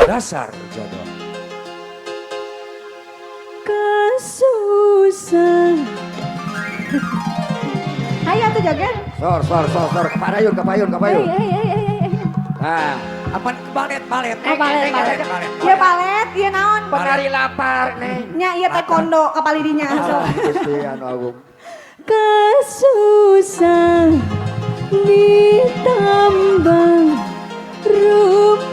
Dasar jodoh. Kesusah. Ayo tuh joget. Sor, kepayun. Nah, apa balet. Oh, balet. Iya balet, iya naon. Penari lapar nih. Nya iya taekwondo kapalidinya. Gusti anu agung. Kesusah ditambah rumah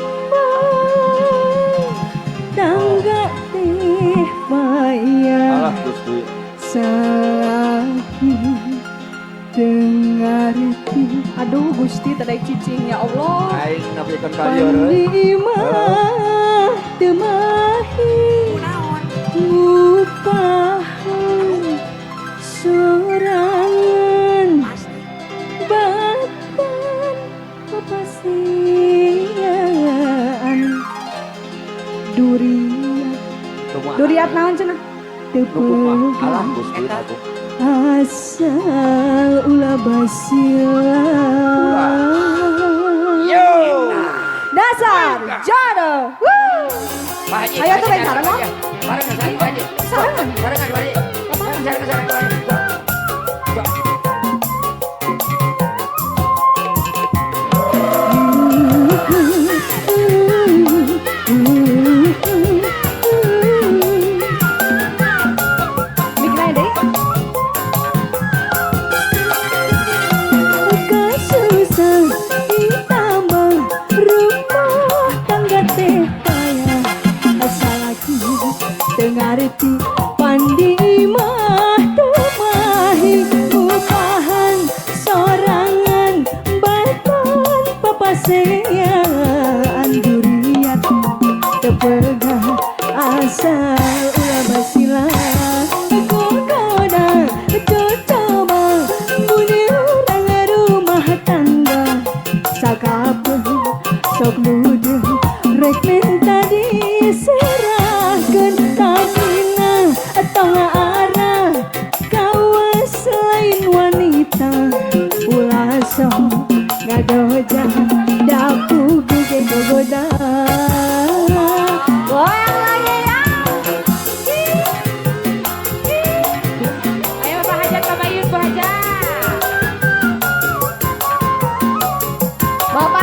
tangga teh payah. Alah Gusti. Sakit dengar ti. Aduh Gusti tadai cicing ya Allah. Aing napikeun ka dieu reuy. Pandimah teu mahi ngupahan sorangan bahkan papasian duriat naon cenah teu Alah Gusti aku. asal ulah basilah. Dasar jodoh. Ayo tuh main sarang dong. Barengan saya Pak Haji. Sarangan. Barengan Pak Haji. Sarangan Pak Haji. Dengarti pandimah temahi upahan sorangan bahkan papasean duriat tepegah asal ulah basilah goda coba buni urang rumah tangga sakapeuh sok luduh rek minta diserahkeun tamina tengah arah kawas lain wanita ulah sok ngadoja daku ge gogoda. Goyang lagi ya. Ayo Pak Hajat Kabayun Pak Hajat. Bapak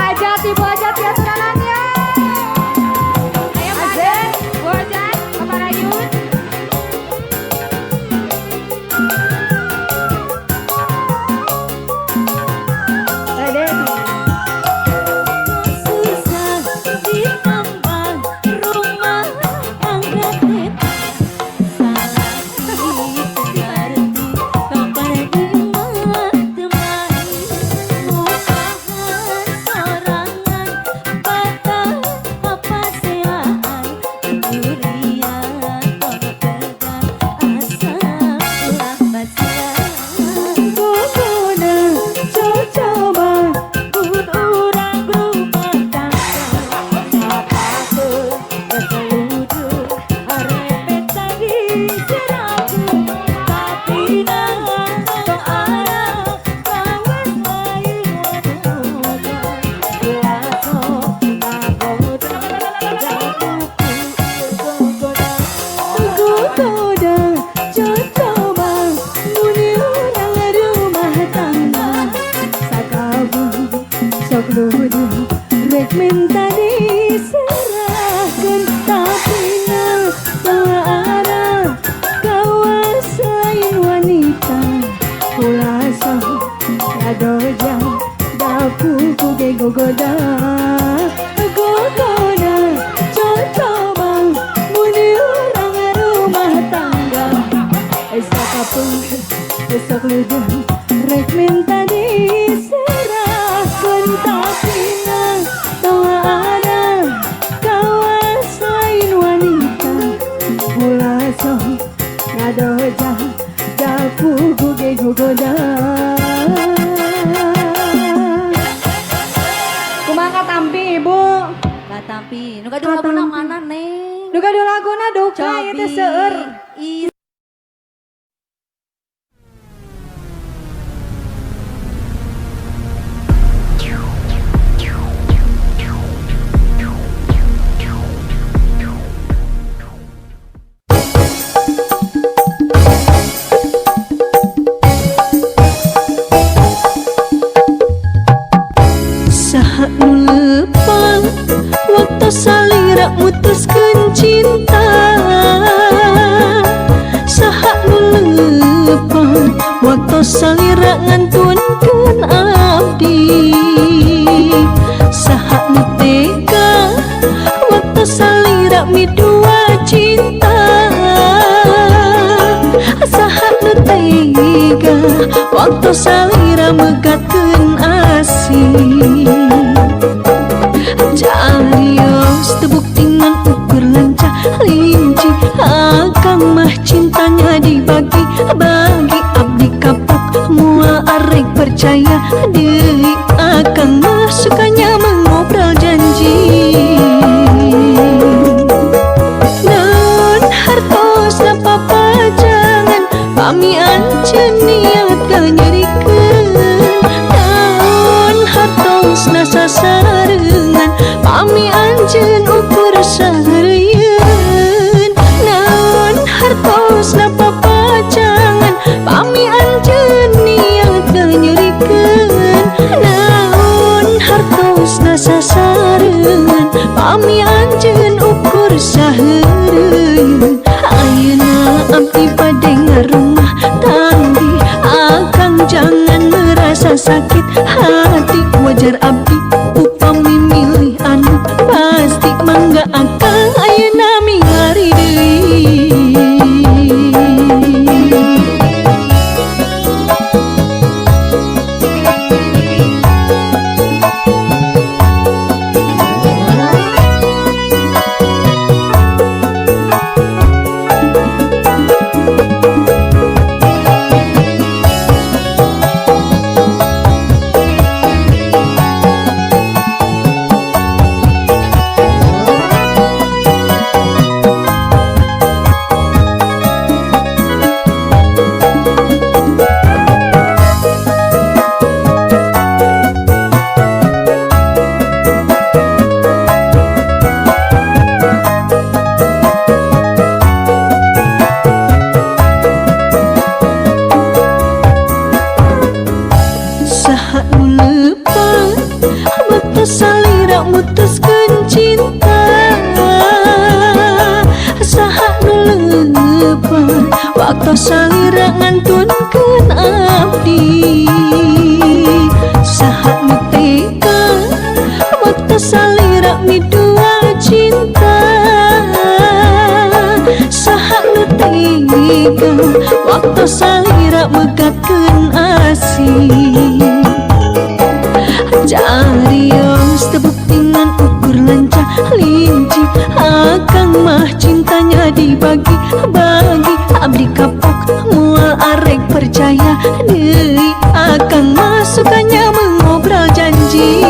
aduh rek minta diserahkan tapi ada kawas lain wanita kulasa adoja daku kuge gogoda coba muni orang rumah tangga esok ludah rek minta diserahkan tapi ada kawas lain wanita kulasa adoja daku kuge gogoda. Kumaha tampi ibu? Katampi, nu gaduh laguna mana neng? Nu gaduh laguna duka ieu teh seueur. Salira mutuskeun cinta saha nu leupeung waktu salira ngantunkeun abdi saha nu tega waktu salira midua cinta saha nu tega waktu salira megatkeun asih Jarios tebuktingan ukur lancah linci Akang mah cintanya dibagi bagi abdi kapok mual arek percaya deui Akang mah sukanya mengobrol janji non hartos napa pajangan pami anceun niat kanyerikeun non hartos nasa sareungan pami anjeun ukur sahareuyeun naon hartos napa pacangan pami anjeun niat kanyerikeun naon hartos nasa sareungan pami anjeun ukur sahareuyeun ayeuna abdi bade ngarumah tanggi akang jangan merasa sakit hati wajar abdi upami milih anu pasti mangga akang ayeuna mingari deui salira mutuskeun cinta saha nu leupeung waktu salira ngantunkeun abdi saha nu tega waktu salira midua cinta saha nu tega waktu salira megatkeun asih Jarios tebuktingan ukur lancah linci Akang mah cintanya dibagi bagi abdi kapok mual arek percaya deui Akang mah sukanya mengobrol janji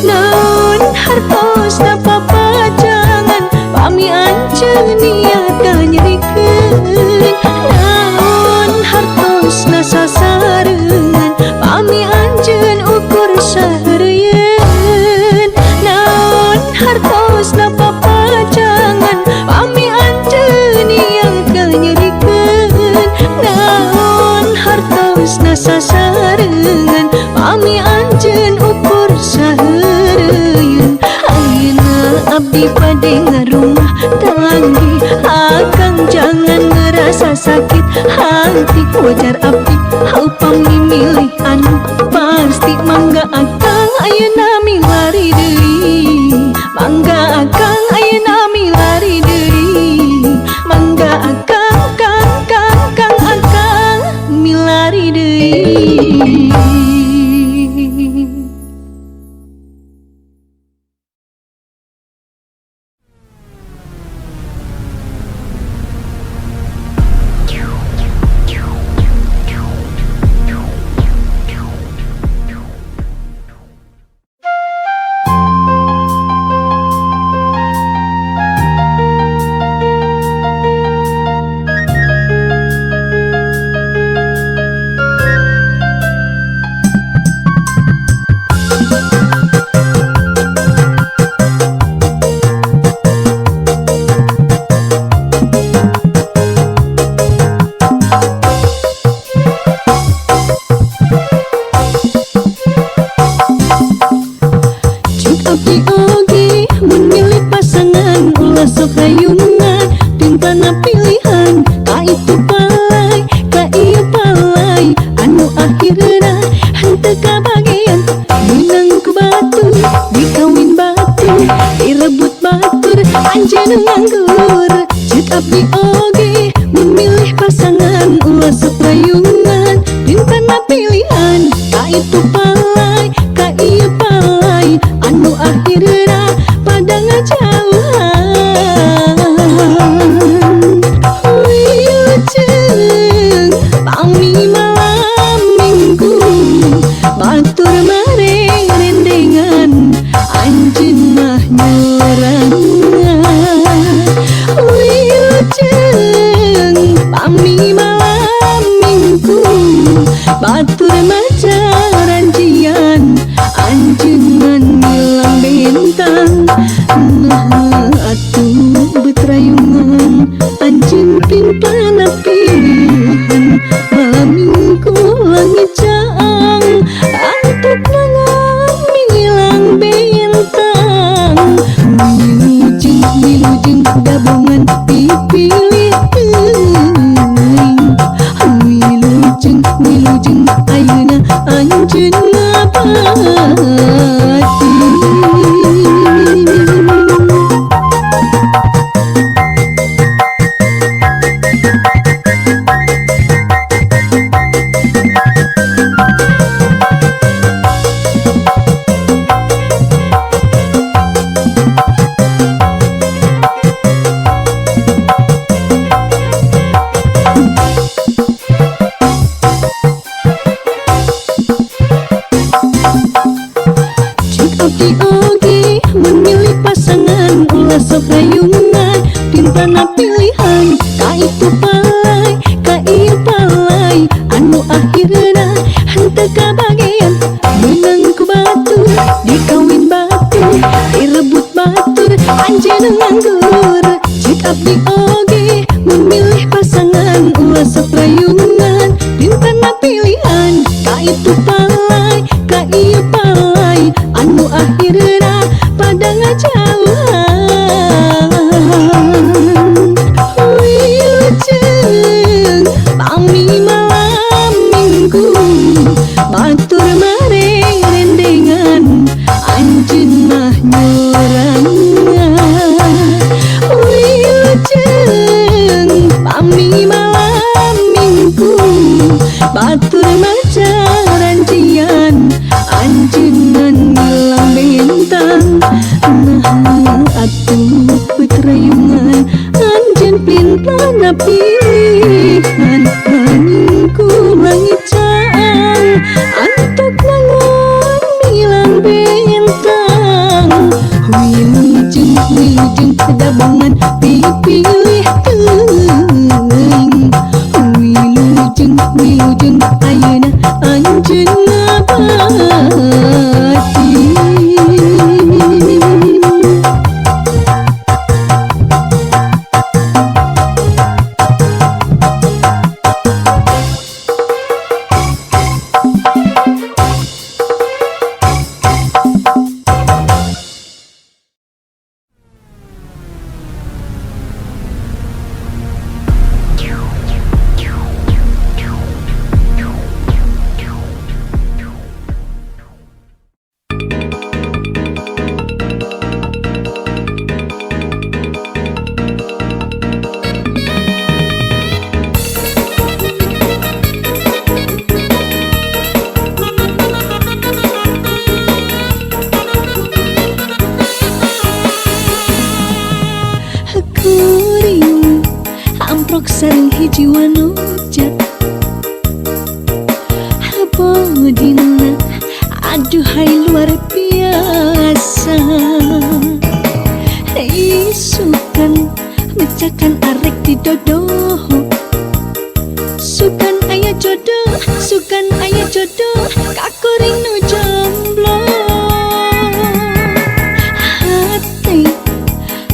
naon hartos napa pajangan pami anceun niat kanyerikeun naon hartos nasa sareungan pami anjeun ukur sahareuyeun naon hartos napa pajangan pami anjeun ukur saheureuyeun. Ayeuna abdi bade ngarumah tanggi, akang jangan ngerasa sakit hati. Wajar abdi hal pamimilih anu pasti. Mangga akang ayeuna milari deui, mangga akang ayeuna milari deui, mangga akang akang milari deui. Anjeun nganggur, ceuk abdi oge memilih pasangan ulah sok rayungan. Dintana pilihan ka itu palai, ka ieu palai, anu akhirna pada ngajauhan. Wilujeng pami malam minggu, batur mareng rendengan, anjeun mah nyorang. Wilujeng pami malam minggu, batur maca ranjian, anjeungan milang bentang. Nah atuh betrayungan, anjeun pintana pilihan. Malam minggu langit caang, antuk nangang milang bentang. Wilujeng gabungan dipilih teuing. Wilujeng ayeuna anjeun ngabati. Abdi oge memilih pasangan ulah sok rayungan. Dintana pilihan ka itu palai, ka ieu palai, anu akhirna henteu kabagean. Meunang ku batur dikawin batur, direbut batur anjeun nganggur. Ceuk abdi oge memilih pasangan ulah sok rayungan. Dintana pilihan ka itu palai, ka ieu palai, anu akhirna pada ngajauhan. Wilujeng pami malam minggu, batur mareng rendengan, anjeun mah nyorang. Wilujeng pami malam minggu, batur maca ranjian, anjeungan milang bentang. Nah aduhai luar biasa. Sukan mecahkan arek di dodo, sukan ayah jodoh, sukan ayah jodoh, kakuring nu jomblo. Hati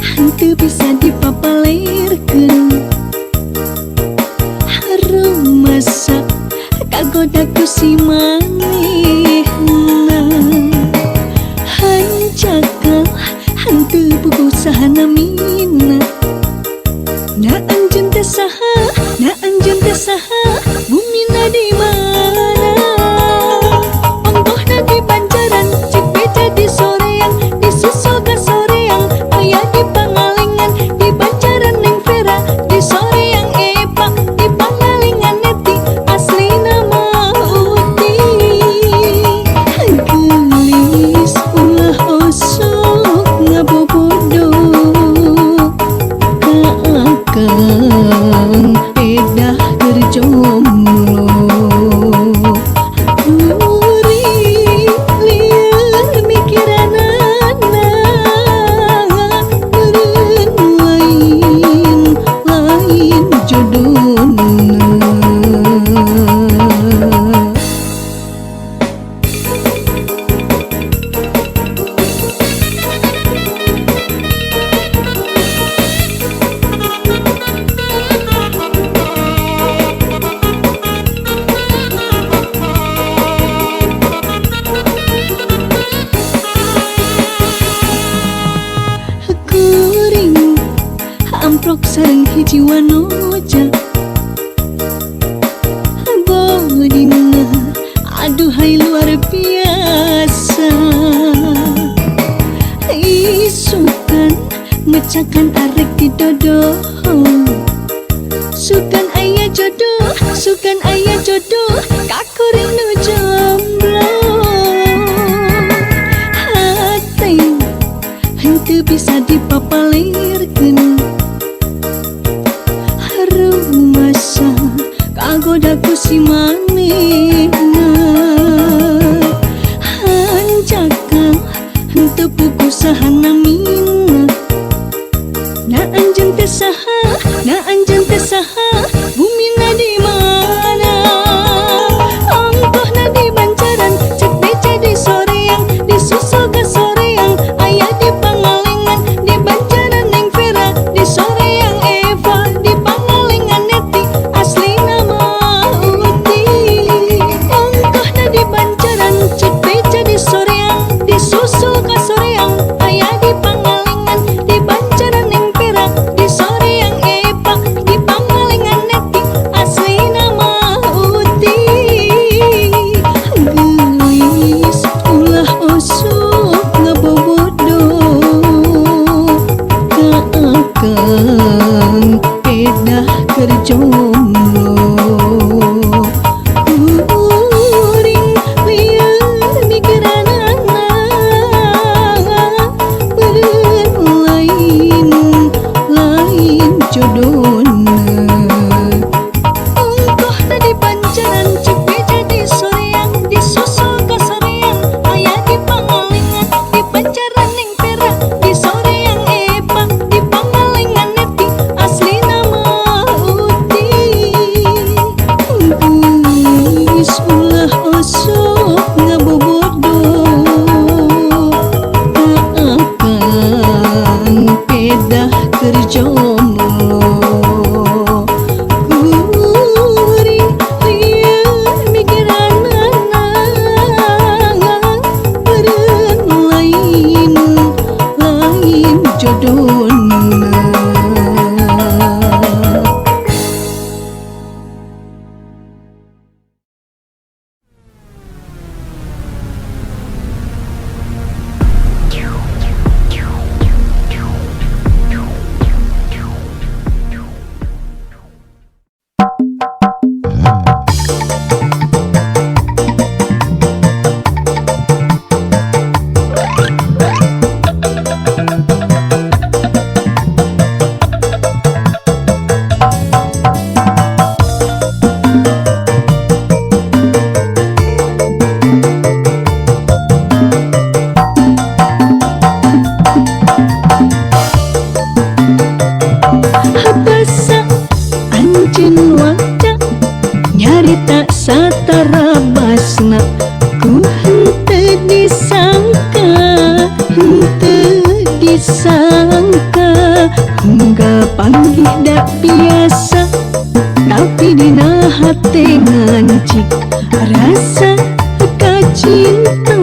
hantu bisa dipapalirkeun, harum masa kagodaku si manehna. Hancakal hantu buku sahana mina, na anjeun teh saha, na anjeun teh saha, bumina di mana? Onggohna di Banjaran, cik beja di soreang, di Susul ka soreang, aya di Pangalengan, di Banjaran Neng Vera, di soreang Epa, di Pangalengan Neti, aslina mah Uti. Gelis ulah osok ngabobodo, kaakang edah gerjomblo. Uri lieur mikiranana, meureun lain jodohna. Kuring amprok sareng hiji wanoja, bodina aduhai luar biasa. Sukan mecahkan arek di dodo, sukan ayah jodoh, sukan ayah jodoh, kakuring nu jomblo. Hati henteu bisa dipapalirkeun, harum masa kagodaku si manehna. Hanjakal henteu puku sahana mina, na anjeun teh saha, na anjeun teh saha, bumina di mana? cinta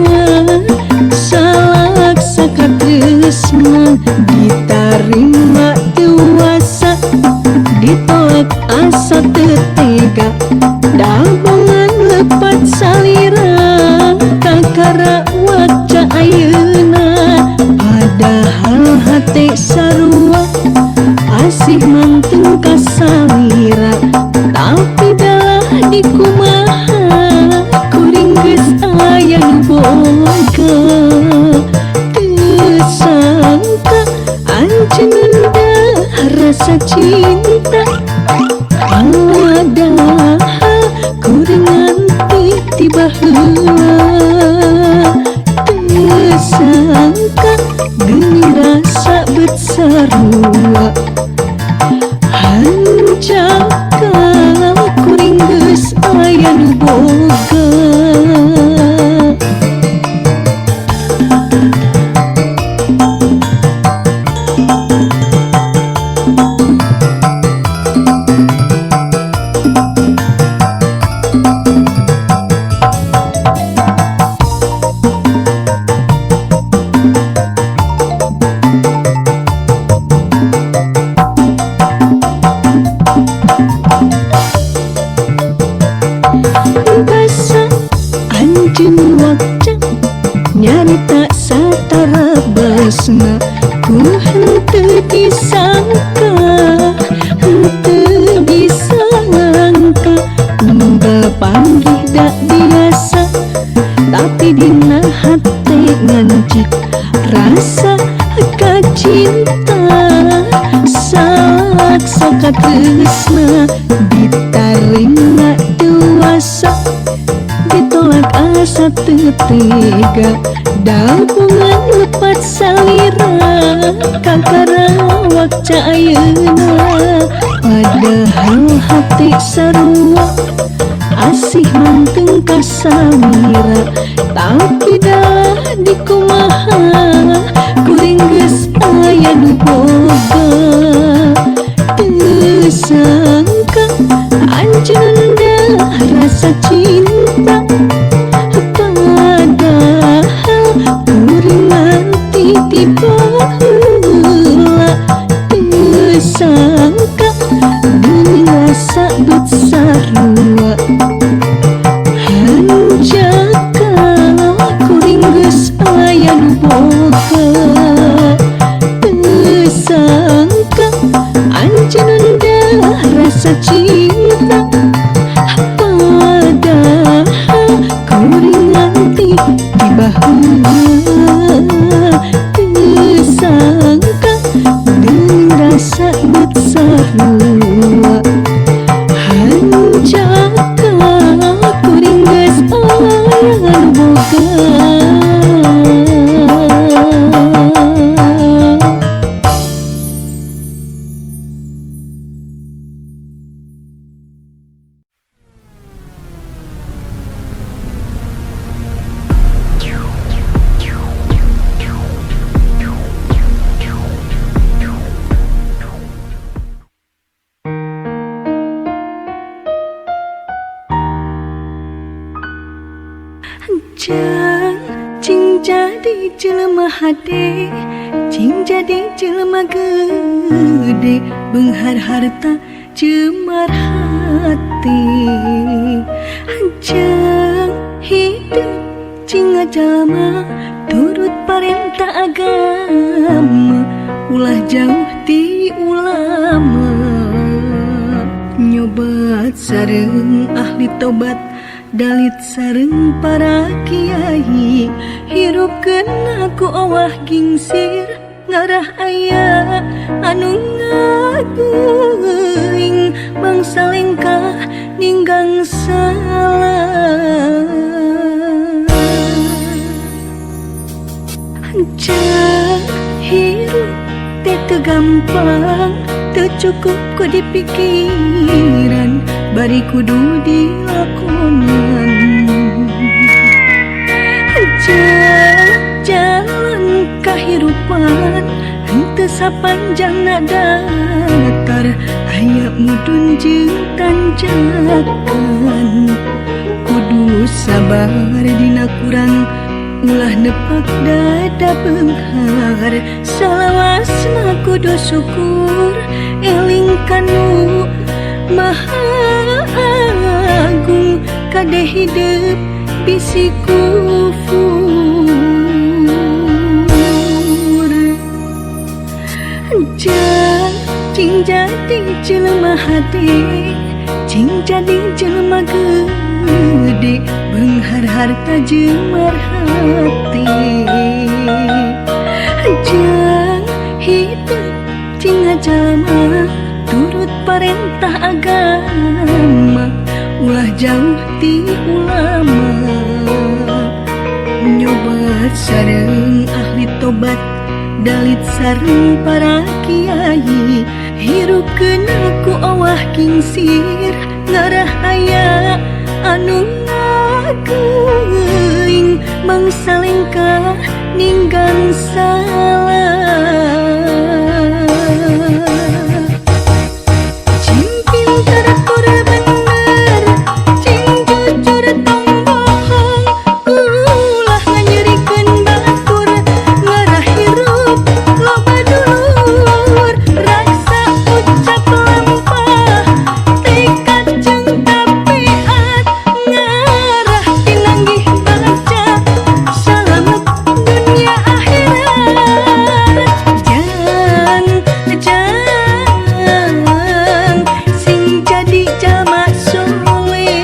salaksa katresna ditarima dewasa ditolak asa tetega dagongan lepat salira kakara waca ayeuna padahal hati sarua asih manteng kasalira tapi dah dikumaha kuring geus aya nu boga teu sangka anjeunna rasa cinta padahal kuring nganti tiba heula teu sangka geuning rasa bet sarua hancaka kuring geus aya nu boga basa anjeun waca nyarita satara basna ku henteu disangka henteu disangka mungga panggih da biasa tapi dina hate ngancik rasa kacinta salaksa katresna ditarima dewasa ditolak asa tetega dagungan lepat salira kakara waca ayeuna padahal hati sarua asih manteng kasalira tapi dah dikumaha kuring geus aya nu boga teu sangka anjeunna rasa cinta padahal kuring nganti tiba heula teu sangka geuning rasa bet sarua hancaka kuring geus aya nu boga teu sangka anjeunna rasa cinta padahal kuring nganti tiba heula teu sangka geuning rasa bet sarua hancaka kuring geus aya nu boga cing jadi jelema hade cing jadi jelema gede beunghar harta cemar hati jang hidup cing jalma turut parentah agama ulah jauh ti ulama nyobat sareng ahli tobat dalit sareng para kiai hirupkeun aku awah gingsir ngarah aya anu ngaguing bangsa lengkah ninggang salah hancak hirup teh teu gampang teu cukup ku dipikiran bari kudu dilakonan jalan kahirupan henteu sapanjangna datar aya mudun jeung tanjakan kudu sabar dina kurang ulah nepak dada benghar salawasna kudu syukur eling kanu maha agung kade hidup bisi kufur cing jadi jelema hati cing jadi jelema gede benghar harta jemar hati jang hidup cing jalma turut perintah agama ulah jauh ti ulama nyobat sareng ahli tobat dalit sareng para kiai hirupkeun aku awah kingsir ngarah aya anu ngageuing mangsa lengkah ninggang salah cing pinter tur bener cing jujur tong bohong ulah nganyerikeun batur ngarah hirup loba dulur raksa ucap lampah tekad jeung tapiat ngarah pinanggih baca salamet dunia akhirat jang sing jadi jalma soleh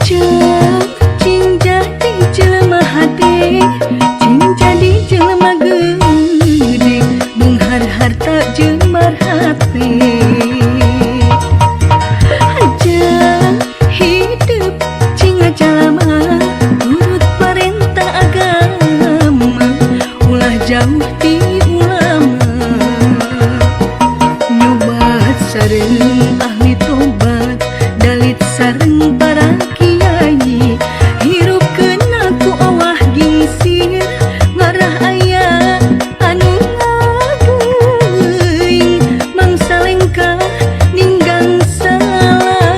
cing jadi jelema hati cing jadi jelema gede benghar harta jemar hati jang hidup cing jalma turut perintah agama ulah jauh ti ulama nyobat sareng ahli tobat dalit sareng para kiai hirupkeun aku awah gingsir ngarah aya anu ngageuing mangsa lengkah ninggang salah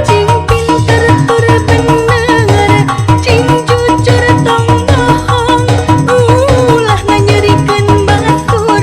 cing pinter tur bener cing jujur tong bohong ulah nganyerikeun batur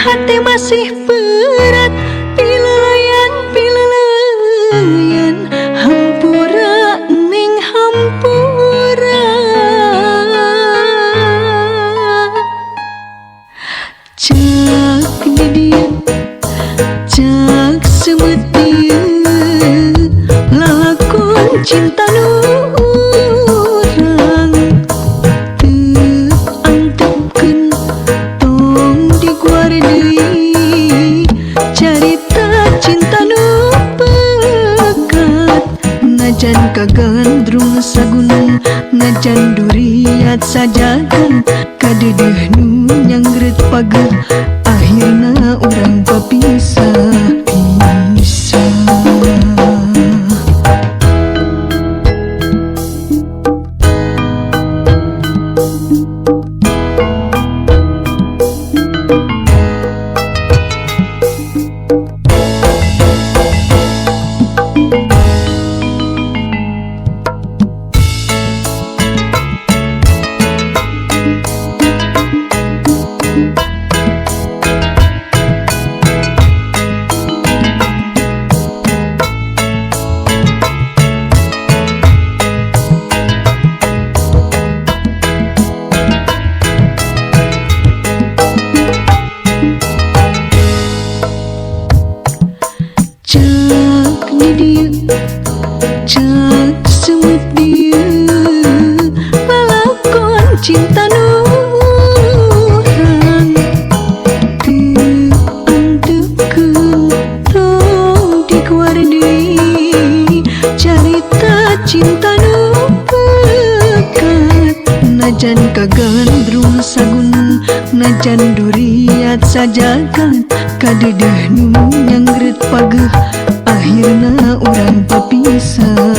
hati masih berat pilelayan hampura ning hampura cak di dia cak semut dia lalakon cinta nu urang teu antepkeun tong diguar deui carita cinta nu pekat najan kagandrung sagunan najan duriat sajagan kadeudeung nu nyangret pager akhirna urang papisah cak semut dia lalakon cinta nu urang teu antepkeun tong diguar deui carita cinta nu pekat najan kagandrung sagunan najan duriat sajagan kadeudeung nu nyangret pager akhirna urang papisah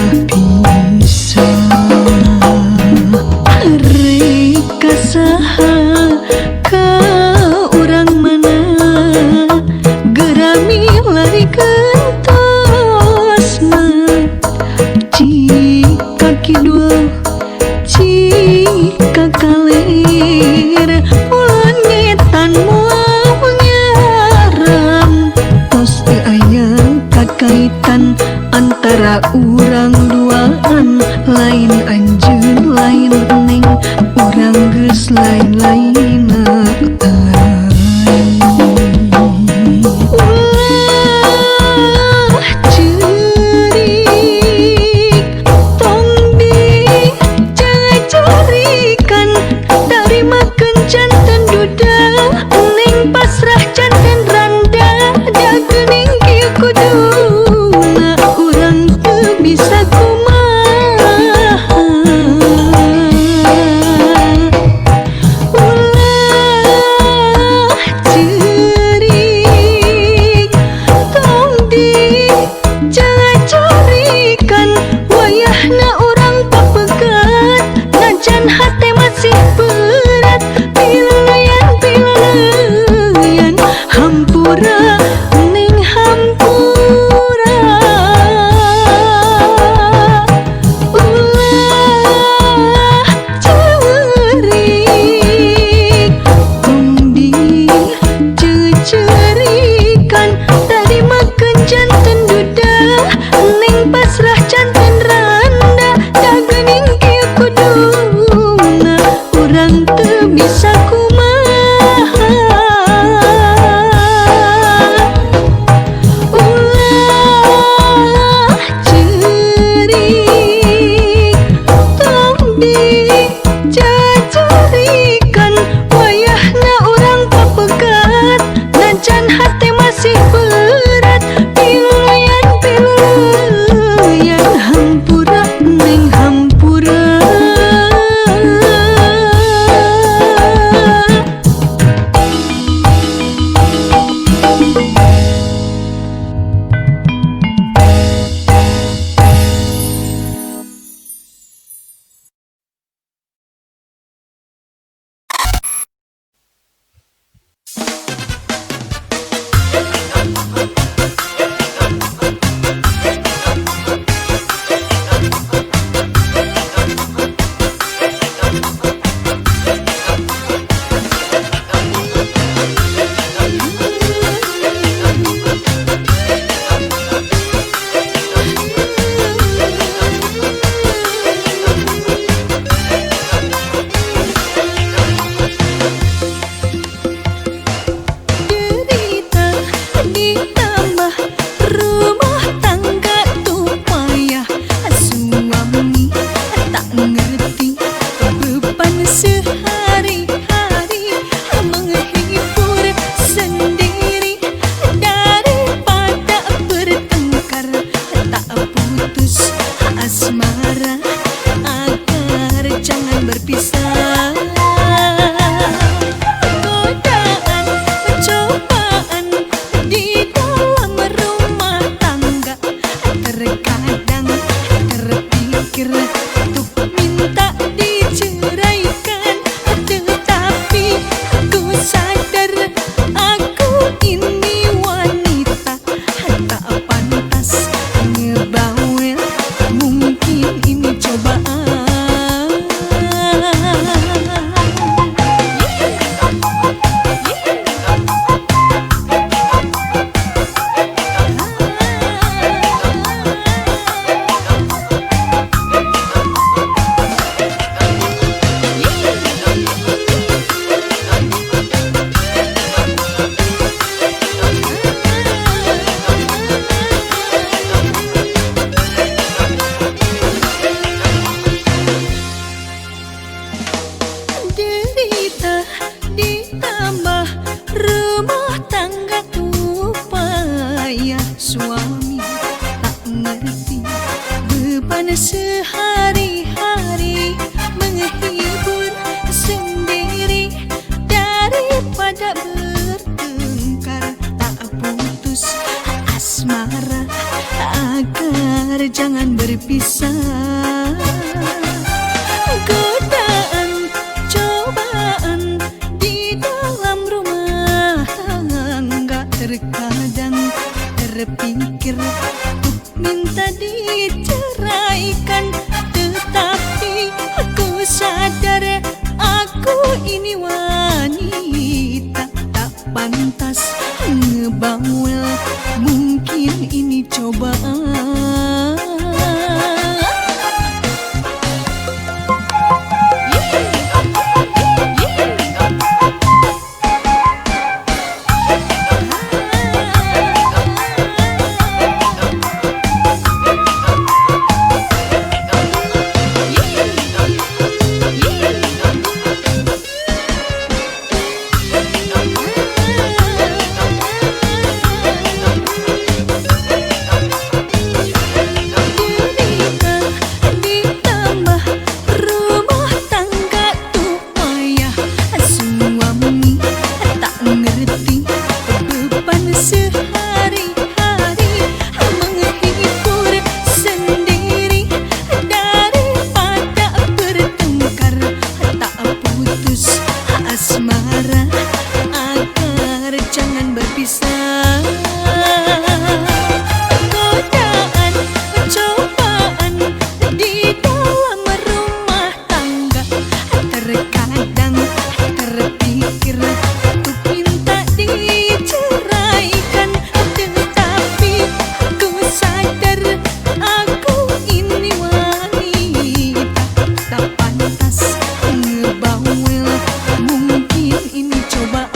reka saha ka urang mana gerami lari kentosna cika kidul cika kalir ulan ngetan moal nyarang tos teu aya kakaitan antara urang duaan lain anjeun lain neng urang geus lain-laina ulah ceurik tong dicari-carikan dari makan jantan duda neng pasrah jantan randa dagening kieu kudu bisa kumaha ulah ceurik tong dicari-carikan wayahna urang papegat najan hate masih berat pilelayan hampura ning hampura cerikan dari makan jantan duda neng pasrah jantan randa dagening kieu kudu beban sehari-hari, menghibur sendiri daripada bertengkar. Tak putus asmara agar jangan berpisah. Godaan, cobaan di dalam rumah tangga, terkadang terpikir untuk minta diceraikan, tetapi aku sadar aku ini wanita tak pantas ngebawel. Mungkin ini cobaan. Asmara agar jangan berpisah. Godaan, cobaan di dalam rumah tangga, terkadang terpikir untuk minta diceraikan, tetapi aku sadar aku ini wanita tak pantas ngebawel. Mungkin ini cobaan.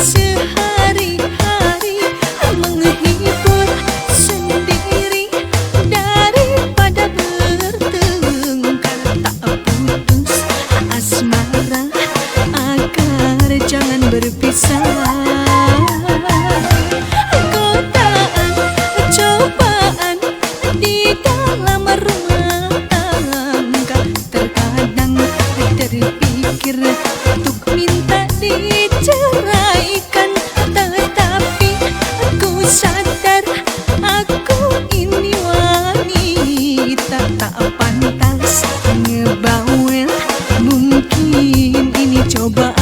Sehari-hari menghibur sendiri daripada bertengkar. Tak putus asmara agar jangan berpisah. Godaan, cobaan di dalam rumah tangga, terkadang terpikir untuk minta diceraikan, tetapi aku sadar aku ini wanita tak pantas ngebawel. Mungkin ini cobaan.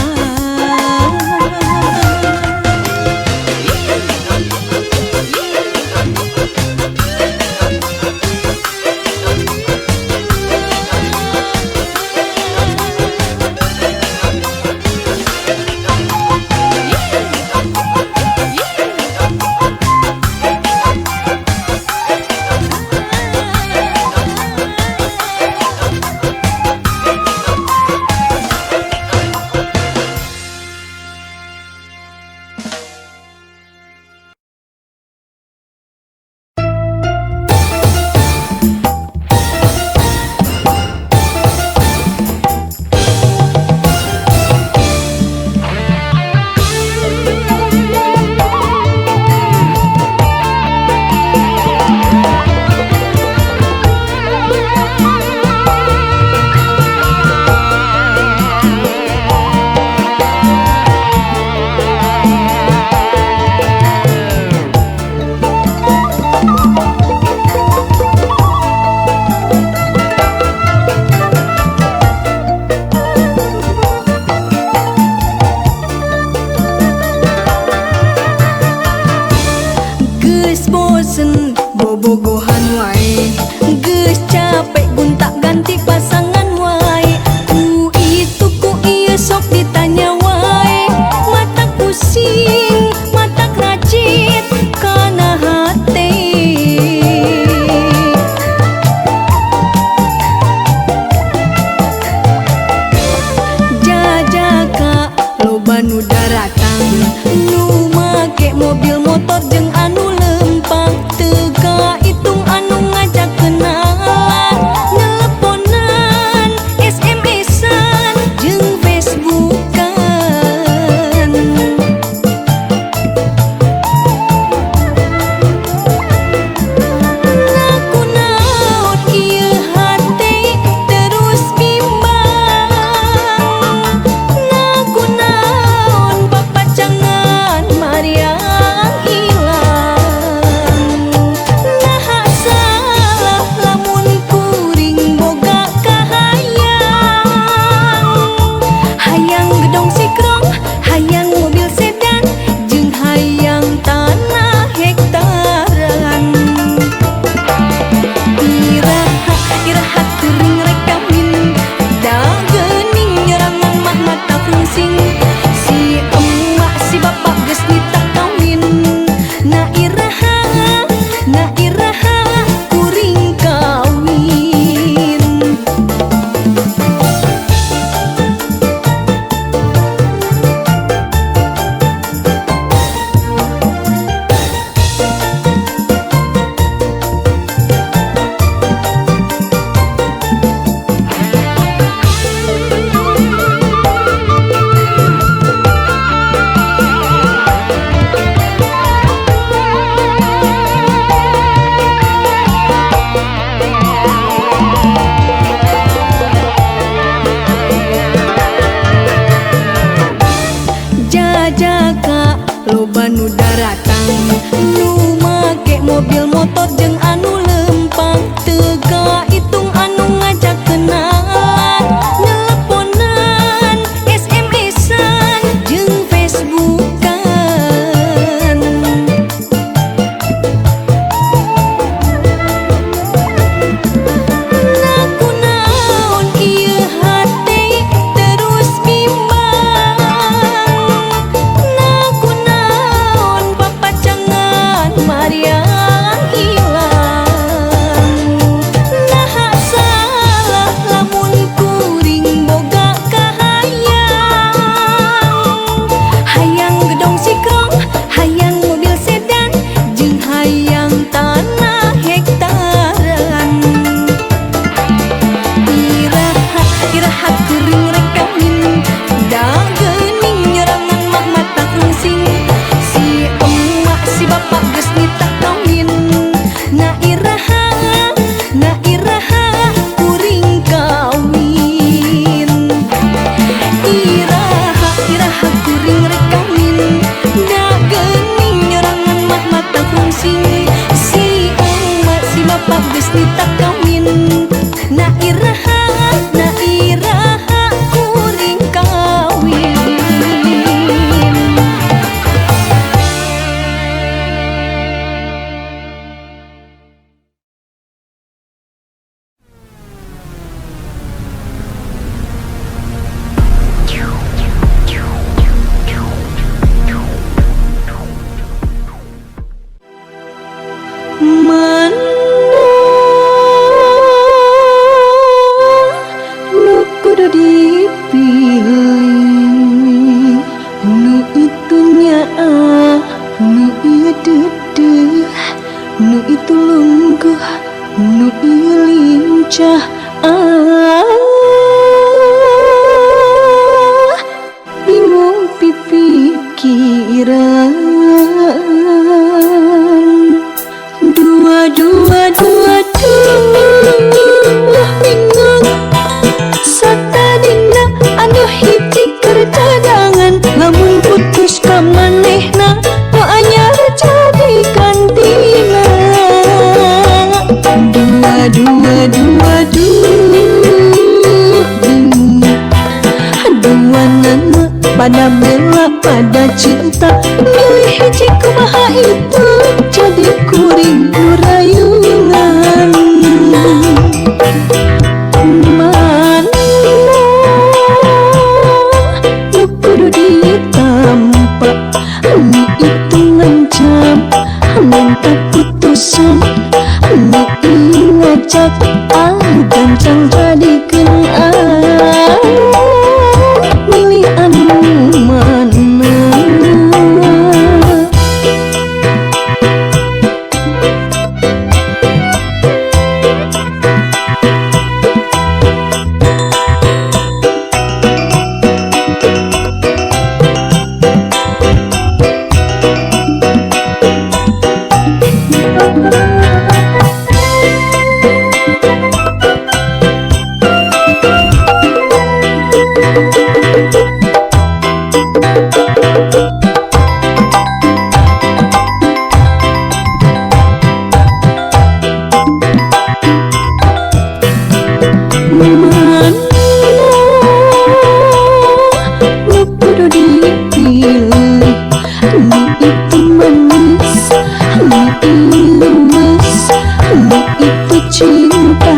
wajah bingung pikiran dua bingung satadina anu hiji kercadangan lamun putus ka manehna nu anyar jadi gantina dua nana pada bela pada cinta milih hiji kumaha itu jadi kuring rayungan mana nu kudu ditampa anu itu ngancam minta putusan anu ngajak gancang jadikeun milih anu mana cinta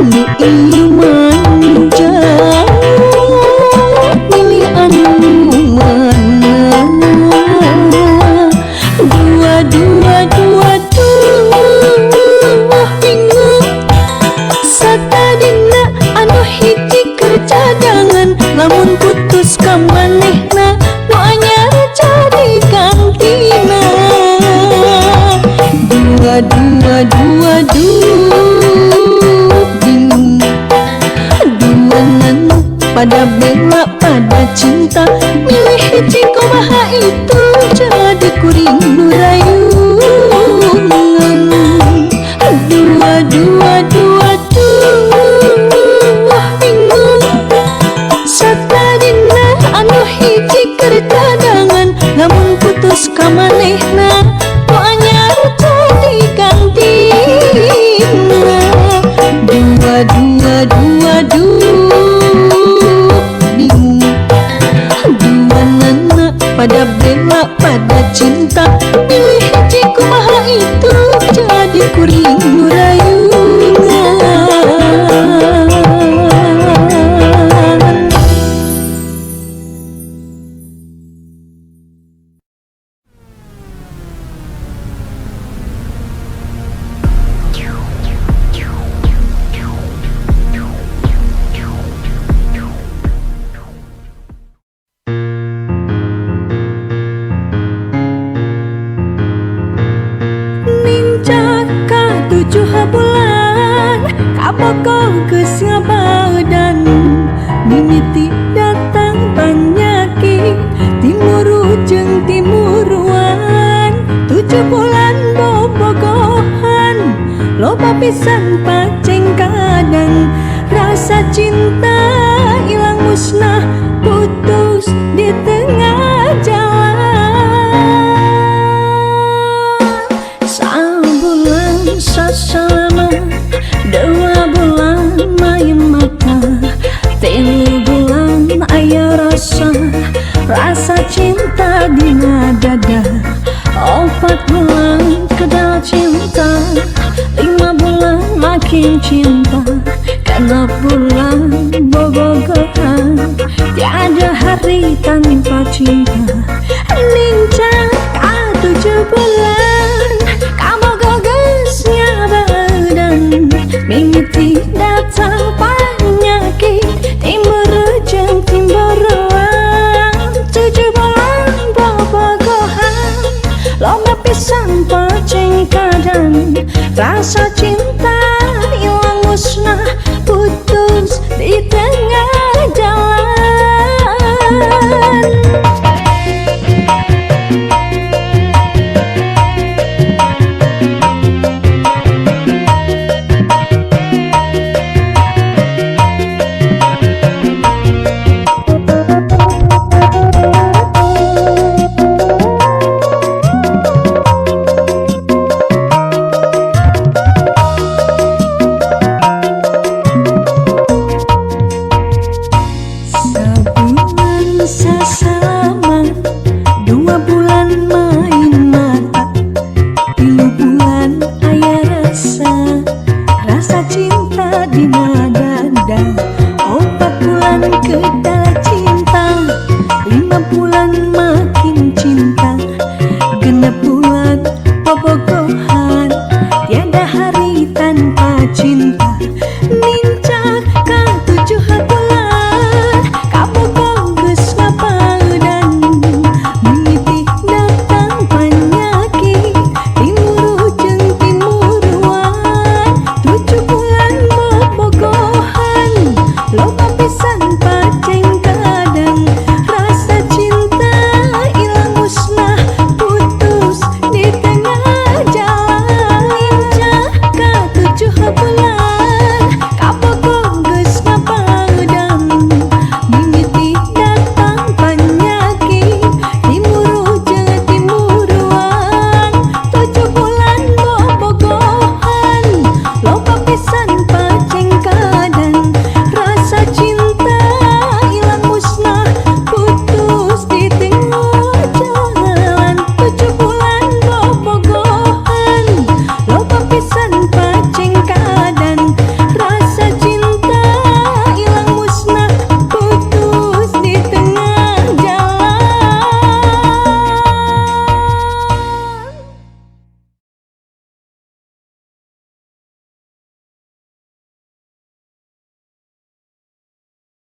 nu ieu manja milih anu mana dua bingung satadina anu hiji kercadangan lamun putus ka manehna nu anyar jadi gantina dua bingung dua nana pada bela pada cinta milih hiji kumaha itu jadi kuring nu rayungan dua bingung satadina anu hiji kercadangan lamun putus ka manehna nu anyar jadi gantina dua bingung dua nana pada bela pada cinta pilih hiji kumaha itu jadi kuring nu rayungan bulan kaboko geus ngabadan mimiti datang panyakit timuru jeung timuruan 7 bulan bobogohan loba pisan paceng kadang rasa cinta ilang musnah putus di tengah jalan sabulan sasalama 2 bulan main mata 3 bulan aya rasa cinta di dada 4 bulan kedal cinta 5 bulan makin cinta 6 bulan bobogohan tiada hari tanpa cinta lincah ka 7 bulan kamu gogosnya badan mimiti datang penyakit timur jeung timburuan 7 bulan bobogohan lomba pisan paceng kadang rasa cinta ilang musnah dina